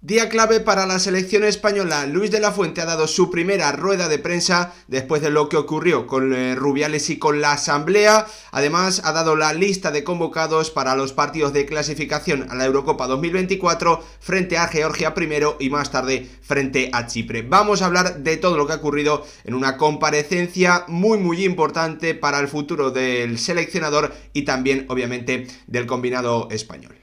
Día clave para la selección española. Luis de la Fuente ha dado su primera rueda de prensa después de lo que ocurrió con Rubiales y con la Asamblea. Además, ha dado la lista de convocados para los partidos de clasificación a la Eurocopa 2024 frente a Georgia primero y más tarde frente a Chipre. Vamos a hablar de todo lo que ha ocurrido en una comparecencia muy importante para el futuro del seleccionador y también, obviamente, del combinado español.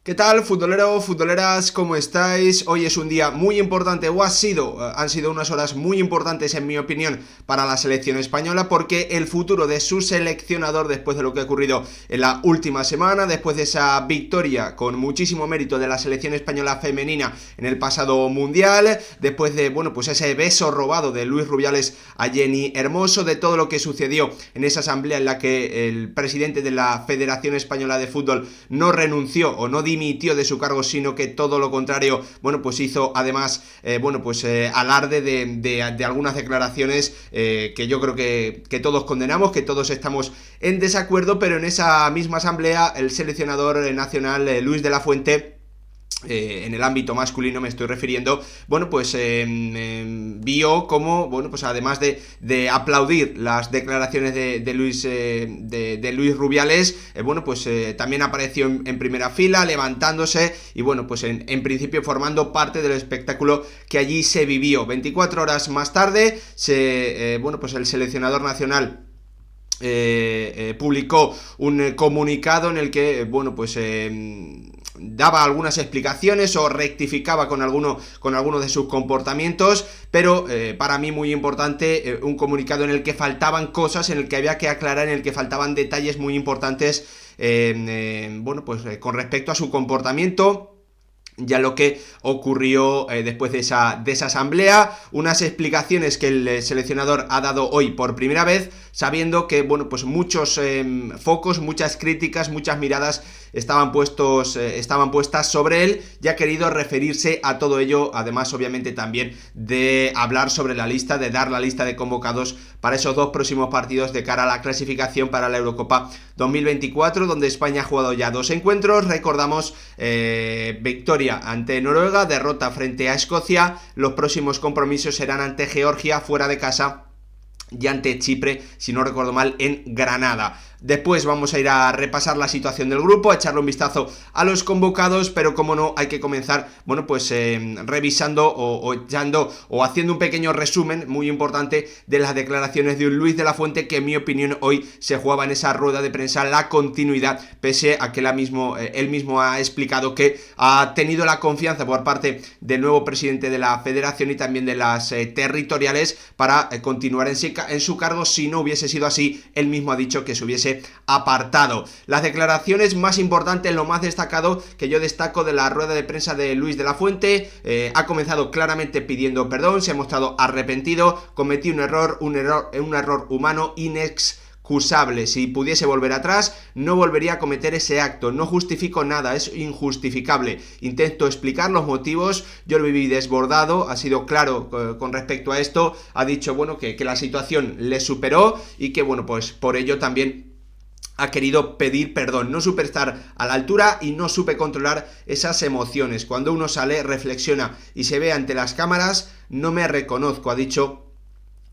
¿Qué tal, futbolero, futboleras? ¿Cómo estáis? Hoy es un día muy importante, o han sido unas horas muy importantes en mi opinión para la selección española, porque el futuro de su seleccionador, después de lo que ha ocurrido en la última semana, después de esa victoria con muchísimo mérito de la selección española femenina en el pasado mundial, después de, pues ese beso robado de Luis Rubiales a Jenny Hermoso, de todo lo que sucedió en esa asamblea en la que el presidente de la Federación Española de Fútbol no renunció o no dimitió de su cargo, sino que todo lo contrario, pues hizo además, alarde de algunas declaraciones que yo creo que todos condenamos, que todos estamos en desacuerdo, pero en esa misma asamblea el seleccionador nacional Luis de la Fuente, en el ámbito masculino me estoy refiriendo, vio como, además de aplaudir las declaraciones de Luis Rubiales, también apareció en primera fila, levantándose y en principio formando parte del espectáculo que allí se vivió. 24 horas más tarde, el seleccionador nacional publicó un comunicado en el que daba algunas explicaciones o rectificaba con alguno de sus comportamientos, pero para mí muy importante, un comunicado en el que faltaban cosas, en el que había que aclarar, en el que faltaban detalles muy importantes con respecto a su comportamiento, ya lo que ocurrió después de esa asamblea, unas explicaciones que el seleccionador ha dado hoy por primera vez, sabiendo que muchos focos, muchas críticas, muchas miradas estaban puestas sobre él, y ha querido referirse a todo ello, además obviamente también de hablar sobre la lista, de dar la lista de convocados para esos dos próximos partidos de cara a la clasificación para la Eurocopa 2024, donde España ha jugado ya 2 encuentros. Recordamos, victoria ante Noruega, derrota frente a Escocia. Los próximos compromisos serán ante Georgia fuera de casa y ante Chipre, si no recuerdo mal, en Granada. Después vamos a ir a repasar la situación del grupo, a echarle un vistazo a los convocados, pero como no, hay que comenzar, revisando o haciendo un pequeño resumen muy importante de las declaraciones de Luis de la Fuente, que en mi opinión hoy se jugaba en esa rueda de prensa la continuidad, pese a que él mismo ha explicado que ha tenido la confianza por parte del nuevo presidente de la federación y también de las territoriales para continuar en su cargo. Si no hubiese sido así, él mismo ha dicho que se hubiese apartado. Las declaraciones más importantes, lo más destacado que yo destaco de la rueda de prensa de Luis de la Fuente, ha comenzado claramente pidiendo perdón, se ha mostrado arrepentido, cometí un error humano inexcusable. Si pudiese volver atrás, no volvería a cometer ese acto. No justifico nada, es injustificable. Intento explicar los motivos. Yo lo viví desbordado, ha sido claro con respecto a esto. Ha dicho, que la situación le superó y que, por ello también ha querido pedir perdón. No supe estar a la altura y no supe controlar esas emociones. Cuando uno sale, reflexiona y se ve ante las cámaras, no me reconozco, ha dicho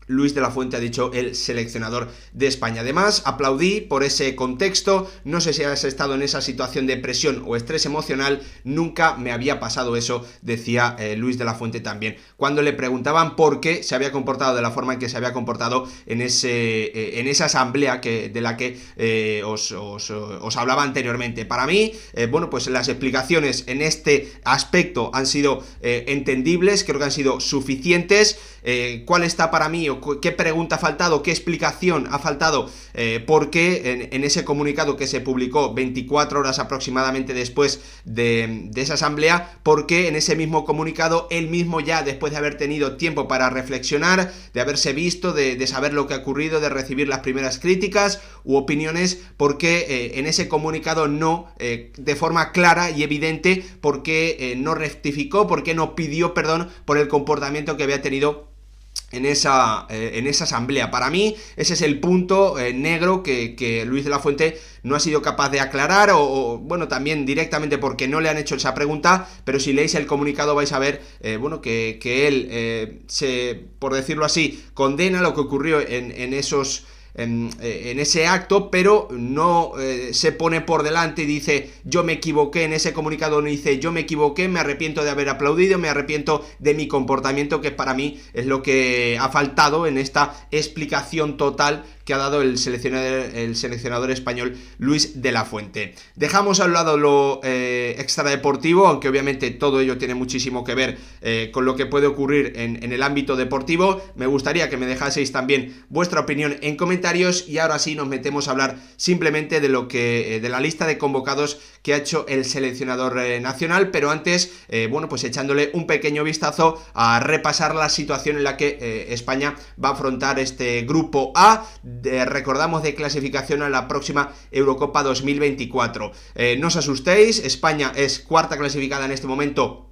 Luis de la Fuente, ha dicho el seleccionador de España. Además, aplaudí por ese contexto. No sé si has estado en esa situación de presión o estrés emocional. Nunca me había pasado eso, decía Luis de la Fuente también. Cuando le preguntaban por qué se había comportado de la forma en que se había comportado en esa asamblea de la que os hablaba anteriormente. Para mí, las explicaciones en este aspecto han sido entendibles, creo que han sido suficientes. ¿Cuál está para mí o bueno, qué pregunta ha faltado, qué explicación ha faltado, por qué en ese comunicado que se publicó 24 horas aproximadamente después de esa asamblea, por qué en ese mismo comunicado él mismo, ya después de haber tenido tiempo para reflexionar, de haberse visto, de saber lo que ha ocurrido, de recibir las primeras críticas u opiniones, por qué en ese comunicado no, de forma clara y evidente, por qué no rectificó, por qué no pidió perdón por el comportamiento que había tenido en esa asamblea. Para mí ese es el punto negro que Luis de la Fuente no ha sido capaz de aclarar, o bueno, también directamente porque no le han hecho esa pregunta, pero si leéis el comunicado vais a ver bueno, que él por decirlo así, condena lo que ocurrió en ese acto, pero no se pone por delante y dice yo me equivoqué. En ese comunicado no dice yo me equivoqué, me arrepiento de haber aplaudido, me arrepiento de mi comportamiento, que para mí es lo que ha faltado en esta explicación total que ha dado el seleccionador español Luis de la Fuente. Dejamos a un lado lo extradeportivo, aunque obviamente todo ello tiene muchísimo que ver con lo que puede ocurrir en el ámbito deportivo. Me gustaría que me dejaseis también vuestra opinión en comentarios, y ahora sí nos metemos a hablar simplemente de lo que de la lista de convocados que ha hecho el seleccionador nacional, pero antes, bueno, pues echándole un pequeño vistazo a repasar la situación en la que España va a afrontar este grupo A, recordamos, de clasificación a la próxima Eurocopa 2024. No os asustéis, España es cuarta clasificada en este momento,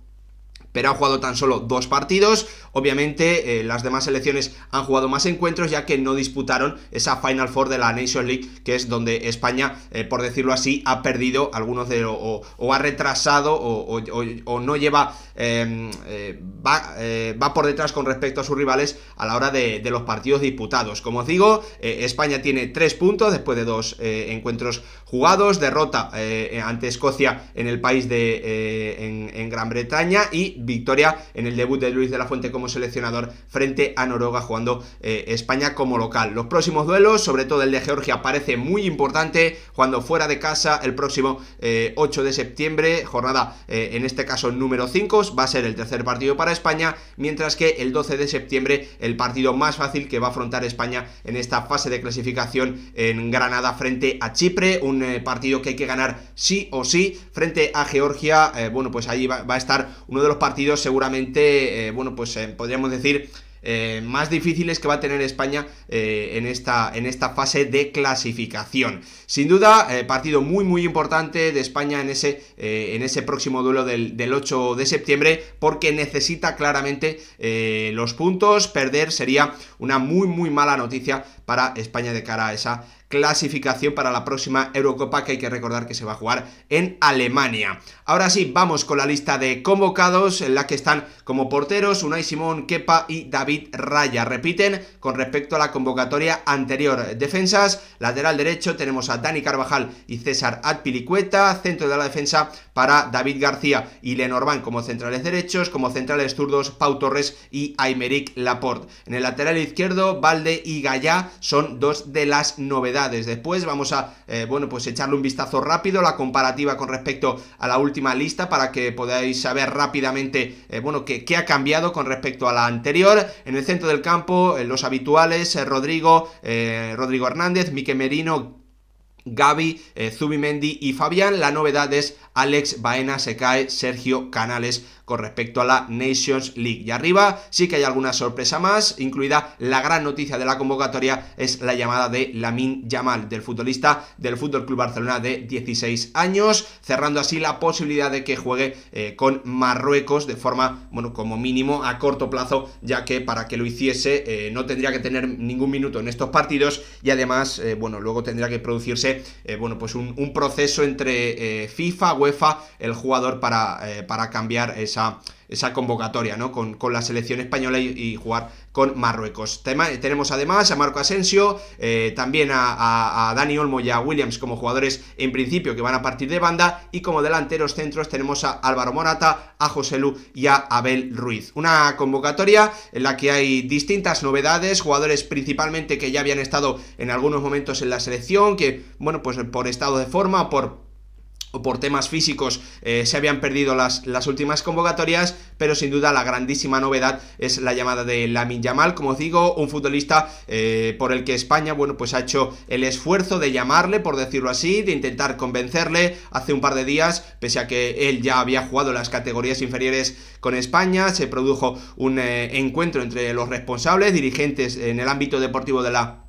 pero ha jugado tan solo 2 partidos. Obviamente las demás selecciones han jugado más encuentros, ya que no disputaron esa Final Four de la Nations League, que es donde España, por decirlo así, ha perdido algunos de o ha retrasado o no lleva, va por detrás con respecto a sus rivales a la hora de los partidos disputados. Como os digo, España tiene 3 puntos después de 2 encuentros jugados, derrota ante Escocia en el país en Gran Bretaña, y victoria en el debut de Luis de la Fuente como seleccionador frente a Noruega, jugando España como local. Los próximos duelos, sobre todo el de Georgia, parece muy importante, jugando fuera de casa el próximo 8 de septiembre, jornada en este caso número 5, va a ser el tercer partido para España, mientras que el 12 de septiembre el partido más fácil que va a afrontar España en esta fase de clasificación en Granada frente a Chipre, un partido que hay que ganar sí o sí frente a Georgia. Bueno, pues ahí va a estar uno de los partidos seguramente, bueno, pues podríamos decir más difíciles que va a tener España en esta fase de clasificación. Sin duda, partido muy importante de España en ese próximo duelo del 8 de septiembre, porque necesita claramente los puntos. Perder sería una muy mala noticia para España de cara a esa clasificación para la próxima Eurocopa, que hay que recordar que se va a jugar en Alemania. Ahora sí, vamos con la lista de convocados, en la que están como porteros Unai Simón, Kepa y David Raya. Repiten con respecto a la convocatoria anterior. Defensas: lateral derecho tenemos a Dani Carvajal y César Azpilicueta. Centro de la defensa para David García y Lenormand como centrales derechos. Como centrales zurdos, Pau Torres y Aymeric Laporte. En el lateral izquierdo, Balde y Gallá son 2 de las novedades. Después vamos a bueno, pues echarle un vistazo rápido, la comparativa con respecto a la última lista, para que podáis saber rápidamente bueno, qué ha cambiado con respecto a la anterior. En el centro del campo, los habituales, Rodrigo Hernández, Mikel Merino, Gavi, Zubimendi y Fabián. La novedad es Alex Baena, se cae Sergio Canales con respecto a la Nations League. Y arriba sí que hay alguna sorpresa más, incluida la gran noticia de la convocatoria, es la llamada de Lamine Yamal, del futbolista del FC Barcelona de 16 años, cerrando así la posibilidad de que juegue con Marruecos de forma, bueno, como mínimo a corto plazo, ya que para que lo hiciese no tendría que tener ningún minuto en estos partidos, y además, bueno, luego tendría que producirse bueno, pues un proceso entre FIFA, UEFA, el jugador para cambiar esa convocatoria, ¿no? Con la selección española y jugar con Marruecos. Tenemos además a Marco Asensio, también a Dani Olmo y a Williams como jugadores en principio que van a partir de banda, y como delanteros centros tenemos a Álvaro Morata, a Joselu y a Abel Ruiz. Una convocatoria en la que hay distintas novedades, jugadores principalmente que ya habían estado en algunos momentos en la selección, que, bueno, pues por estado de forma o por temas físicos se habían perdido las últimas convocatorias, pero sin duda la grandísima novedad es la llamada de Lamine Yamal, como os digo, un futbolista por el que España, bueno, pues ha hecho el esfuerzo de llamarle, por decirlo así, de intentar convencerle hace un par de días, pese a que él ya había jugado en las categorías inferiores con España. Se produjo un encuentro entre los responsables, dirigentes en el ámbito deportivo de la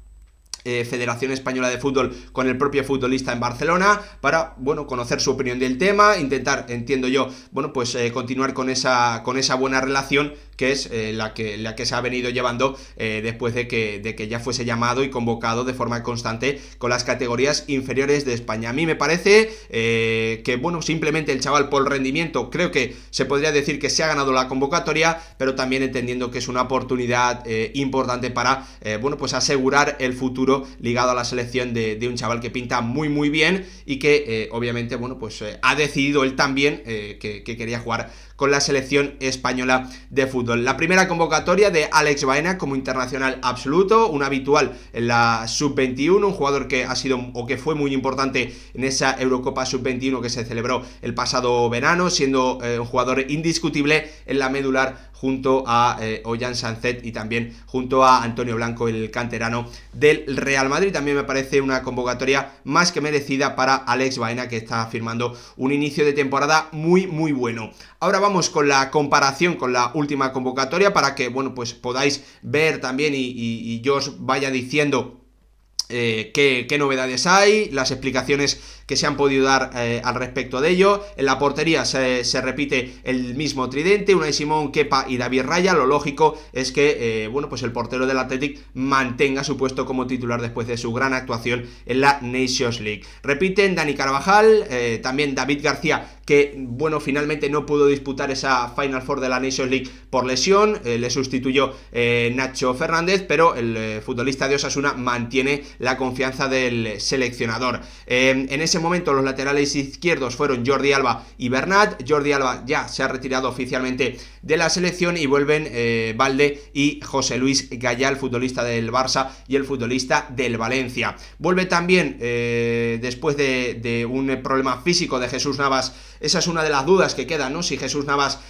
Federación Española de Fútbol con el propio futbolista en Barcelona para, bueno, conocer su opinión del tema, intentar, entiendo yo, bueno, pues continuar con esa buena relación que es la que se ha venido llevando después de que ya fuese llamado y convocado de forma constante con las categorías inferiores de España. A mí me parece que, bueno, simplemente el chaval por rendimiento, creo que se podría decir que se ha ganado la convocatoria, pero también entendiendo que es una oportunidad importante para, bueno, pues asegurar el futuro ligado a la selección de un chaval que pinta muy muy bien y que obviamente, bueno, pues ha decidido él también que quería jugar con la selección española de fútbol. La primera convocatoria de Alex Baena como internacional absoluto, un habitual en la Sub-21, un jugador que ha sido o que fue muy importante en esa Eurocopa Sub-21 que se celebró el pasado verano, siendo un jugador indiscutible en la medular junto a Ollán Sancet y también junto a Antonio Blanco, el canterano del Real Madrid. También me parece una convocatoria más que merecida para Alex Baena, que está firmando un inicio de temporada muy muy bueno. Ahora vamos con la comparación con la última convocatoria para que, bueno, pues podáis ver también y yo os vaya diciendo qué novedades hay, las explicaciones que se han podido dar al respecto de ello. En la portería se repite el mismo tridente, Unai Simón, Kepa y David Raya. Lo lógico es que bueno, pues el portero del Athletic mantenga su puesto como titular después de su gran actuación en la Nations League. Repiten Dani Carvajal, también David García, que, bueno, finalmente no pudo disputar esa Final Four de la Nations League por lesión, le sustituyó Nacho Fernández, pero el futbolista de Osasuna mantiene la confianza del seleccionador. En ese momento los laterales izquierdos fueron Jordi Alba y Bernat. Jordi Alba ya se ha retirado oficialmente de la selección y vuelven Valde y José Luis Gallá, el futbolista del Barça y el futbolista del Valencia. Vuelve también después de un problema físico de Jesús Navas. Esa es una de las dudas que quedan, ¿no? Si Jesús Navas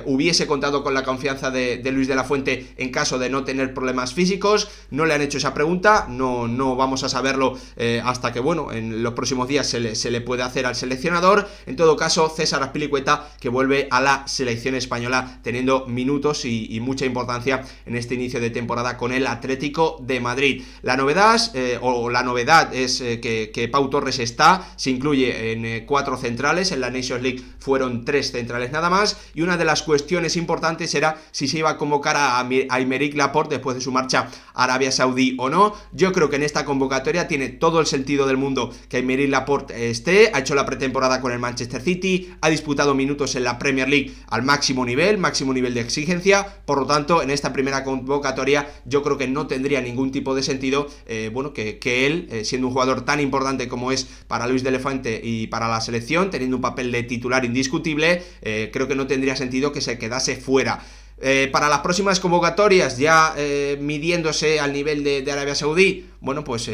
hubiese contado con la confianza de Luis de la Fuente en caso de no tener problemas físicos. No le han hecho esa pregunta, no vamos a saberlo hasta que, bueno, en los próximos días se le puede hacer al seleccionador. En todo caso, César Azpilicueta, que vuelve a la selección española teniendo minutos y mucha importancia en este inicio de temporada con el Atlético de Madrid. La novedad es que Pau Torres se incluye en 4 centrales. En la Nations League fueron 3 centrales nada más, y una de las cuestiones importantes era si se iba a convocar a Aymeric Laporte después de su marcha a Arabia Saudí o no. Yo creo que en esta convocatoria tiene todo el sentido del mundo que Aymeric Laporte esté. Ha hecho la pretemporada con el Manchester City, ha disputado minutos en la Premier League al máximo nivel de exigencia. Por lo tanto, en esta primera convocatoria yo creo que no tendría ningún tipo de sentido bueno, que él, siendo un jugador tan importante como es para Luis de la Fuente y para la selección, teniendo un papel de titular indiscutible, creo que no tendría sentido que se quedase fuera. Para las próximas convocatorias, ya midiéndose al nivel de Arabia Saudí, bueno, pues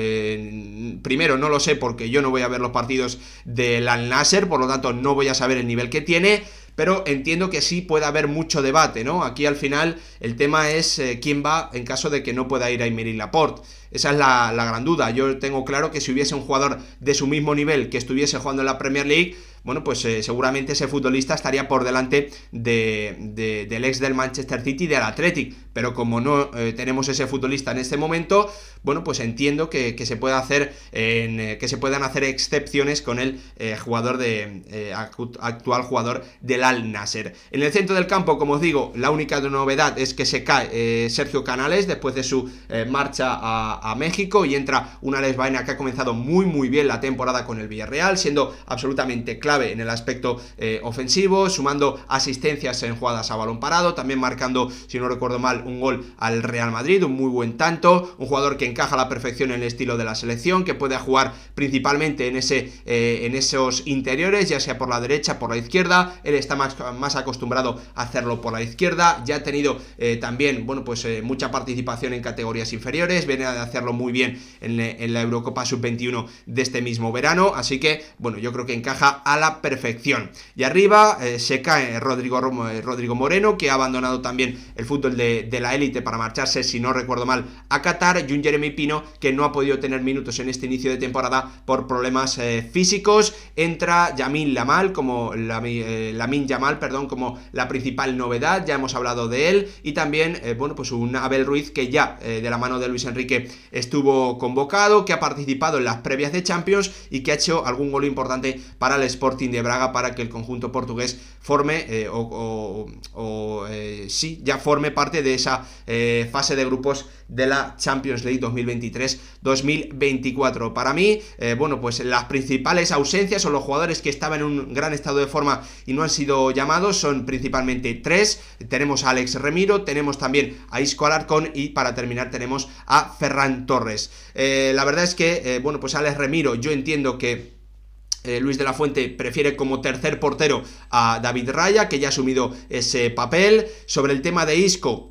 primero no lo sé porque yo no voy a ver los partidos del Al Nasser, por lo tanto no voy a saber el nivel que tiene, pero entiendo que sí puede haber mucho debate, ¿no? Aquí al final el tema es quién va en caso de que no pueda ir a Aymeric Laporte. Esa es la gran duda. Yo tengo claro que si hubiese un jugador de su mismo nivel que estuviese jugando en la Premier League, bueno, pues seguramente ese futbolista estaría por delante del ex del Manchester City y del Athletic, pero como no tenemos ese futbolista en este momento, bueno, pues entiendo que se pueda hacer que se puedan hacer excepciones con el jugador actual jugador del Al Nasser. En el centro del campo, como os digo, la única novedad es que se cae Sergio Canales después de su marcha a México, y entra un Alex Baena que ha comenzado muy muy bien la temporada con el Villarreal, siendo absolutamente clave en el aspecto ofensivo, sumando asistencias en jugadas a balón parado, también marcando, si no recuerdo mal, un gol al Real Madrid, un muy buen tanto, un jugador que encaja a la perfección en el estilo de la selección, que puede jugar principalmente en esos interiores, ya sea por la derecha, por la izquierda. Él está más acostumbrado a hacerlo por la izquierda, ya ha tenido también, bueno, pues mucha participación en categorías inferiores, viene a hacerlo muy bien en la Eurocopa Sub-21 de este mismo verano, así que, bueno, yo creo que encaja a la perfección. Y arriba se cae Rodrigo Moreno, que ha abandonado también el fútbol de la élite para marcharse, si no recuerdo mal, a Qatar, y un Jeremy Pino que no ha podido tener minutos en este inicio de temporada por problemas físicos. Entra Lamine Yamal como como la principal novedad, ya hemos hablado de él, y también, bueno, pues un Abel Ruiz que ya de la mano de Luis Enrique estuvo convocado, que ha participado en las previas de Champions y que ha hecho algún gol importante para el Sporting de Braga, para que el conjunto portugués forme ya forme parte de esa fase de grupos de la Champions League 2023-2024. Para mí, bueno, pues las principales ausencias o los jugadores que estaban en un gran estado de forma y no han sido llamados son principalmente tres. Tenemos a Alex Remiro, tenemos también a Isco Alarcón y para terminar tenemos a Ferran Torres. La verdad es que, bueno, pues Alex Remiro, yo entiendo que Luis de la Fuente prefiere como tercer portero a David Raya, que ya ha asumido ese papel. Sobre el tema de Isco,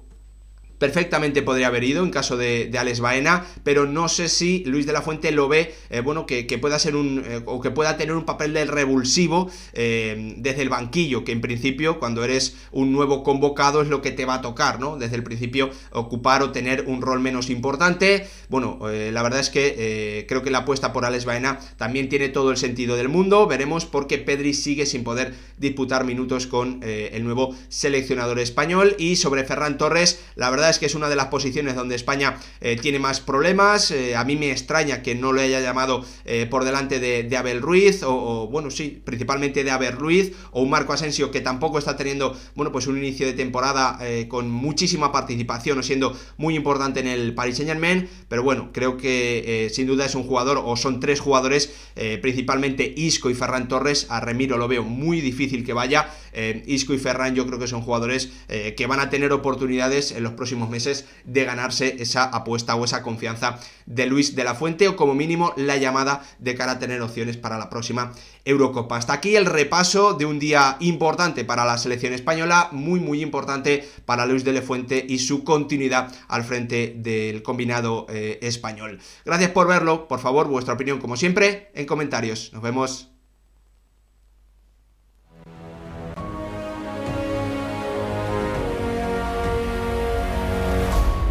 perfectamente podría haber ido en caso de Alex Baena, pero no sé si Luis de la Fuente lo ve, bueno, que pueda ser o que pueda tener un papel del revulsivo desde el banquillo, que en principio cuando eres un nuevo convocado es lo que te va a tocar, ¿no? Desde el principio ocupar o tener un rol menos importante. Bueno, la verdad es que creo que la apuesta por Alex Baena también tiene todo el sentido del mundo. Veremos, porque Pedri sigue sin poder disputar minutos con el nuevo seleccionador español. Y sobre Ferran Torres, la verdad es que es una de las posiciones donde España tiene más problemas. A mí me extraña que no lo haya llamado por delante de Abel Ruiz, bueno, sí, principalmente de Abel Ruiz, o un Marco Asensio que tampoco está teniendo, bueno, pues un inicio de temporada con muchísima participación o siendo muy importante en el Paris Saint-Germain. Pero bueno, creo que sin duda es un jugador, o son tres jugadores, principalmente Isco y Ferran Torres. A Remiro lo veo muy difícil que vaya. Isco y Ferran yo creo que son jugadores que van a tener oportunidades en los próximos meses de ganarse esa apuesta o esa confianza de Luis de la Fuente, o como mínimo la llamada de cara a tener opciones para la próxima Eurocopa. Hasta aquí el repaso de un día importante para la selección española, muy importante para Luis de la Fuente y su continuidad al frente del combinado español. Gracias por verlo, por favor, vuestra opinión como siempre en comentarios. Nos vemos.